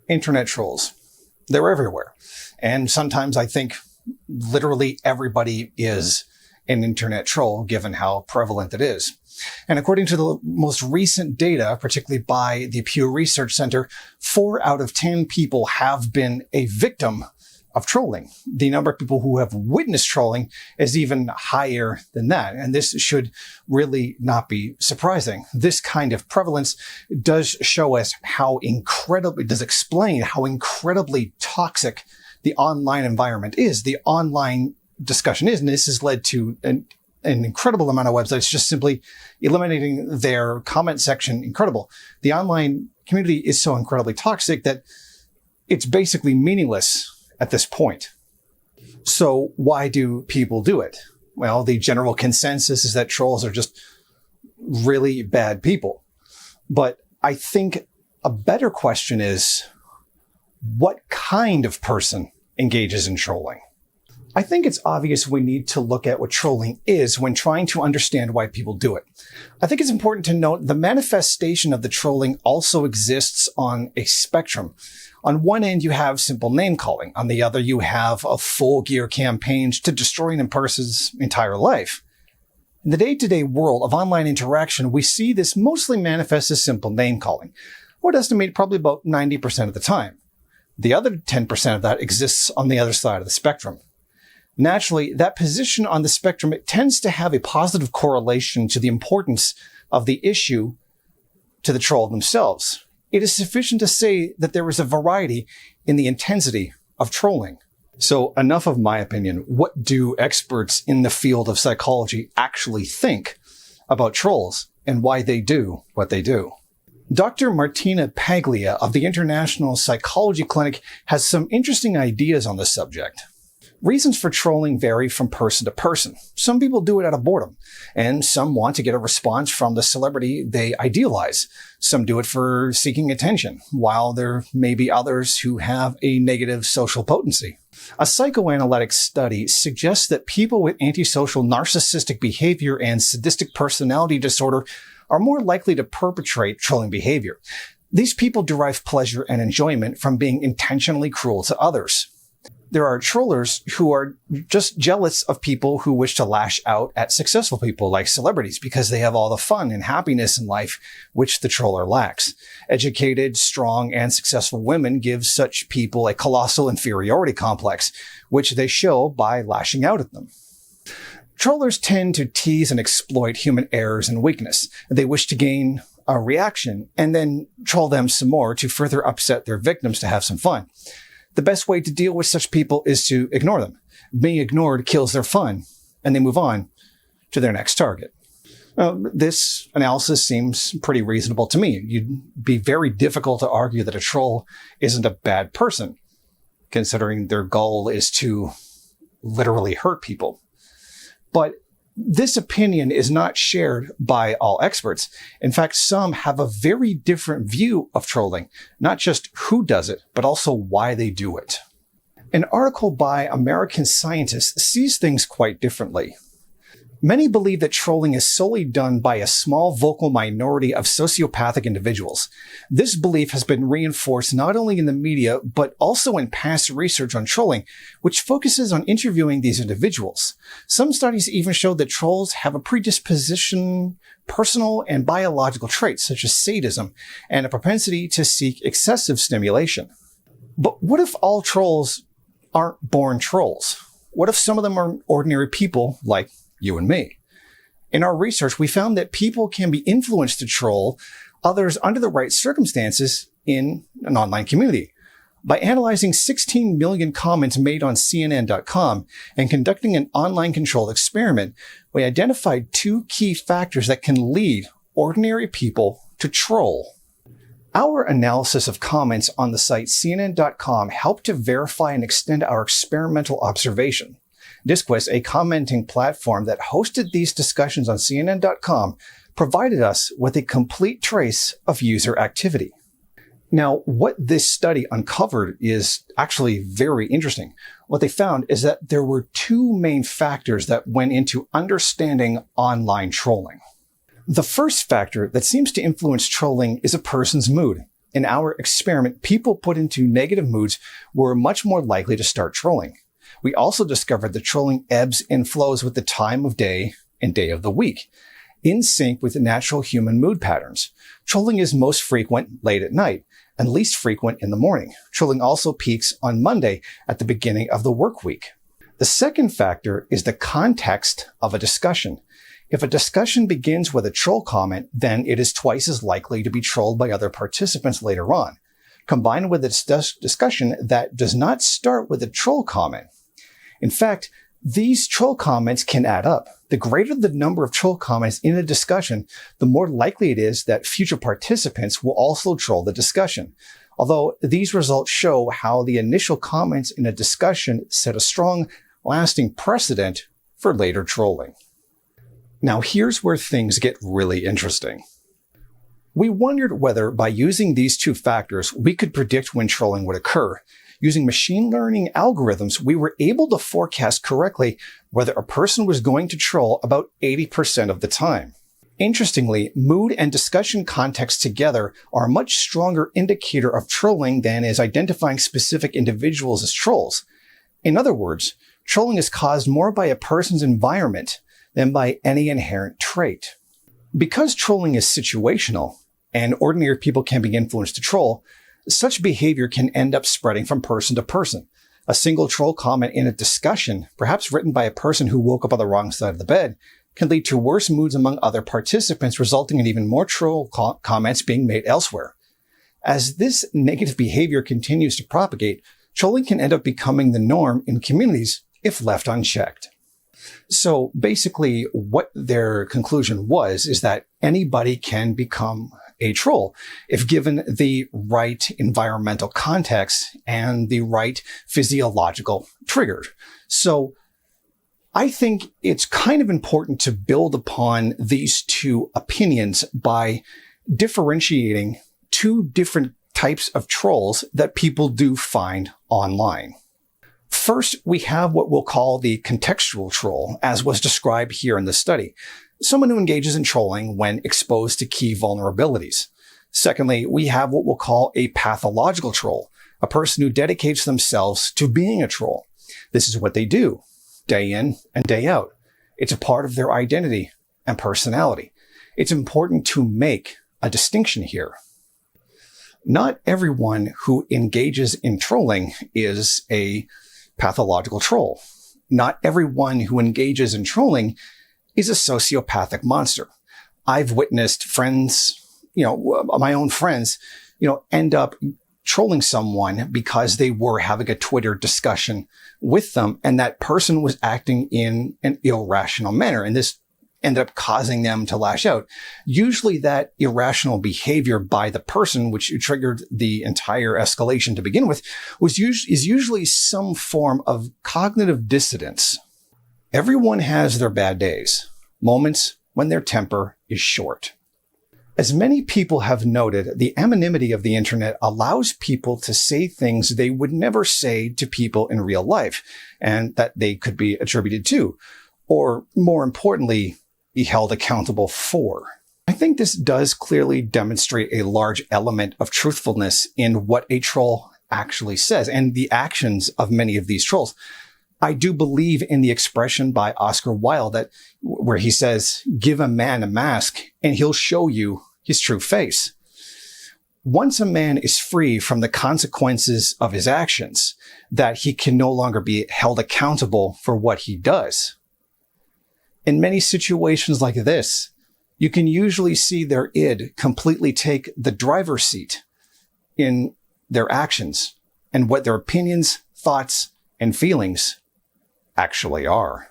internet trolls. They're everywhere. And sometimes I think literally everybody is an internet troll, given how prevalent it is. And according to the most recent data, particularly by the Pew Research Center, 4 out of 10 people have been a victim of trolling. The number of people who have witnessed trolling is even higher than that. And this should really not be surprising. This kind of prevalence does show us explain how incredibly toxic the online environment is, the online discussion is. And this has led to an incredible amount of websites just simply eliminating their comment section. Incredible. The online community is so incredibly toxic that it's basically meaningless at this point. So why do people do it? Well, the general consensus is that trolls are just really bad people. But I think a better question is, what kind of person engages in trolling? I think it's obvious we need to look at what trolling is when trying to understand why people do it. I think it's important to note the manifestation of the trolling also exists on a spectrum. On one end, you have simple name calling. On the other, you have a full gear campaign to destroying a person's entire life. In the day-to-day world of online interaction, we see this mostly manifest as simple name calling. I would estimate probably about 90% of the time. The other 10% of that exists on the other side of the spectrum. Naturally, that position on the spectrum, it tends to have a positive correlation to the importance of the issue to the troll themselves. It is sufficient to say that there is a variety in the intensity of trolling. So enough of my opinion. What do experts in the field of psychology actually think about trolls and why they do what they do? Dr. Martina Paglia of the International Psychology Clinic has some interesting ideas on this subject. Reasons for trolling vary from person to person. Some people do it out of boredom, and some want to get a response from the celebrity they idealize. Some do it for seeking attention, while there may be others who have a negative social potency. A psychoanalytic study suggests that people with antisocial narcissistic behavior and sadistic personality disorder are more likely to perpetrate trolling behavior. These people derive pleasure and enjoyment from being intentionally cruel to others. There are trollers who are just jealous of people who wish to lash out at successful people like celebrities because they have all the fun and happiness in life, which the troller lacks. Educated, strong, and successful women give such people a colossal inferiority complex, which they show by lashing out at them. Trollers tend to tease and exploit human errors and weakness. They wish to gain a reaction and then troll them some more to further upset their victims to have some fun. The best way to deal with such people is to ignore them. Being ignored kills their fun, and they move on to their next target. This analysis seems pretty reasonable to me. You'd be very difficult to argue that a troll isn't a bad person, considering their goal is to literally hurt people. But this opinion is not shared by all experts. In fact, some have a very different view of trolling, not just who does it, but also why they do it. An article by American scientists sees things quite differently. Many believe that trolling is solely done by a small vocal minority of sociopathic individuals. This belief has been reinforced not only in the media, but also in past research on trolling, which focuses on interviewing these individuals. Some studies even show that trolls have a predisposition, personal and biological traits such as sadism and a propensity to seek excessive stimulation. But what if all trolls aren't born trolls? What if some of them are ordinary people like you and me? In our research, we found that people can be influenced to troll others under the right circumstances in an online community. By analyzing 16 million comments made on CNN.com and conducting an online controlled experiment, we identified 2 key factors that can lead ordinary people to troll. Our analysis of comments on the site CNN.com helped to verify and extend our experimental observation. Disquest, a commenting platform that hosted these discussions on CNN.com, provided us with a complete trace of user activity. Now, what this study uncovered is actually very interesting. What they found is that there were 2 main factors that went into understanding online trolling. The first factor that seems to influence trolling is a person's mood. In our experiment, people put into negative moods were much more likely to start trolling. We also discovered that trolling ebbs and flows with the time of day and day of the week, in sync with natural human mood patterns. Trolling is most frequent late at night and least frequent in the morning. Trolling also peaks on Monday at the beginning of the work week. The second factor is the context of a discussion. If a discussion begins with a troll comment, then it is twice as likely to be trolled by other participants later on, combined with a discussion that does not start with a troll comment. In fact, these troll comments can add up. The greater the number of troll comments in a discussion, the more likely it is that future participants will also troll the discussion. Although these results show how the initial comments in a discussion set a strong, lasting precedent for later trolling. Now here's where things get really interesting. We wondered whether by using these two factors, we could predict when trolling would occur. Using machine learning algorithms, we were able to forecast correctly whether a person was going to troll about 80% of the time. Interestingly, mood and discussion context together are a much stronger indicator of trolling than is identifying specific individuals as trolls. In other words, trolling is caused more by a person's environment than by any inherent trait. Because trolling is situational, and ordinary people can be influenced to troll, such behavior can end up spreading from person to person. A single troll comment in a discussion, perhaps written by a person who woke up on the wrong side of the bed, can lead to worse moods among other participants, resulting in even more troll comments being made elsewhere. As this negative behavior continues to propagate, trolling can end up becoming the norm in communities if left unchecked. So basically what their conclusion was is that anybody can become a troll if given the right environmental context and the right physiological trigger. So I think it's kind of important to build upon these two opinions by differentiating two different types of trolls that people do find online. First, we have what we'll call the contextual troll, as was described here in the study. Someone who engages in trolling when exposed to key vulnerabilities. Secondly, we have what we'll call a pathological troll, a person who dedicates themselves to being a troll. This is what they do, day in and day out. It's a part of their identity and personality. It's important to make a distinction here. Not everyone who engages in trolling is a pathological troll. Not everyone who engages in trolling is a sociopathic monster. I've witnessed friends, my own friends, end up trolling someone because they were having a Twitter discussion with them and that person was acting in an irrational manner. And this ended up causing them to lash out. Usually that irrational behavior by the person, which triggered the entire escalation to begin with, is usually some form of cognitive dissonance. Everyone has their bad days, moments when their temper is short. As many people have noted, the anonymity of the internet allows people to say things they would never say to people in real life, and that they could be attributed to, or more importantly, be held accountable for. I think this does clearly demonstrate a large element of truthfulness in what a troll actually says and the actions of many of these trolls. I do believe in the expression by Oscar Wilde where he says, "Give a man a mask and he'll show you his true face." Once a man is free from the consequences of his actions, that he can no longer be held accountable for what he does. In many situations like this, you can usually see their id completely take the driver's seat in their actions and what their opinions, thoughts, and feelings actually are.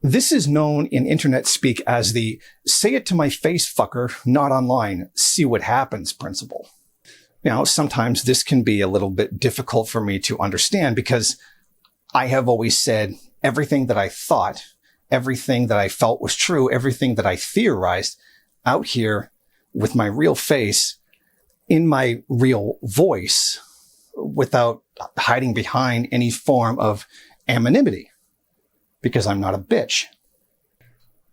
This is known in internet speak as the "say it to my face, fucker, not online, see what happens" principle. Now, sometimes this can be a little bit difficult for me to understand because I have always said everything that I thought, everything that I felt was true, everything that I theorized out here with my real face, in my real voice, without hiding behind any form of anonymity, because I'm not a bitch.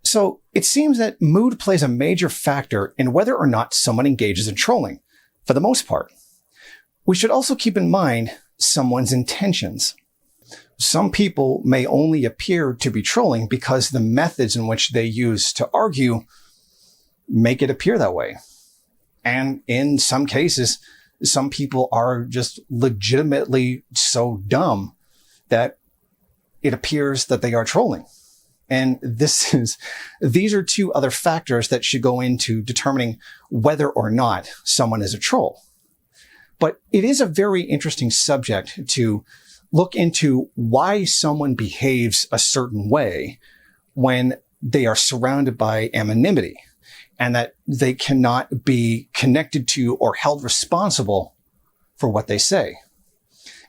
So it seems that mood plays a major factor in whether or not someone engages in trolling. For the most part, we should also keep in mind someone's intentions. Some people may only appear to be trolling because the methods in which they use to argue make it appear that way. And in some cases, some people are just legitimately so dumb that it appears that they are trolling. And these are two other factors that should go into determining whether or not someone is a troll. But it is a very interesting subject to look into why someone behaves a certain way when they are surrounded by anonymity and that they cannot be connected to or held responsible for what they say.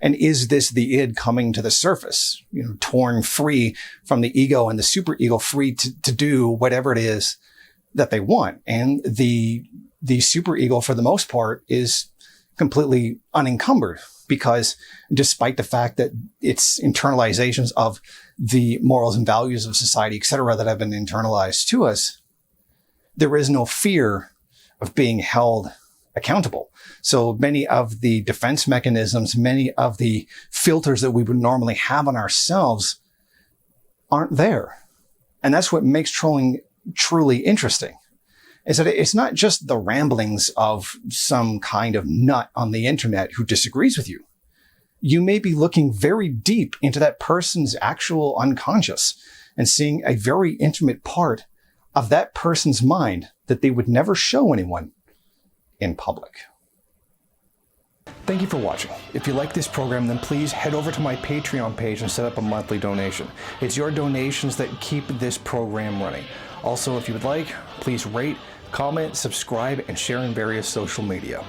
And is this the id coming to the surface, torn free from the ego and the superego, free to do whatever it is that they want? And the superego, for the most part, is completely unencumbered, because despite the fact that it's internalizations of the morals and values of society, etc., that have been internalized to us, there is no fear of being held accountable. So many of the defense mechanisms, many of the filters that we would normally have on ourselves aren't there. And that's what makes trolling truly interesting, is that it's not just the ramblings of some kind of nut on the internet who disagrees with you. You may be looking very deep into that person's actual unconscious and seeing a very intimate part of that person's mind that they would never show anyone in public. Thank you for watching. If you like this program, then please head over to my Patreon page and set up a monthly donation. It's your donations that keep this program running. Also, if you would like, please rate, comment, subscribe, and share in various social media.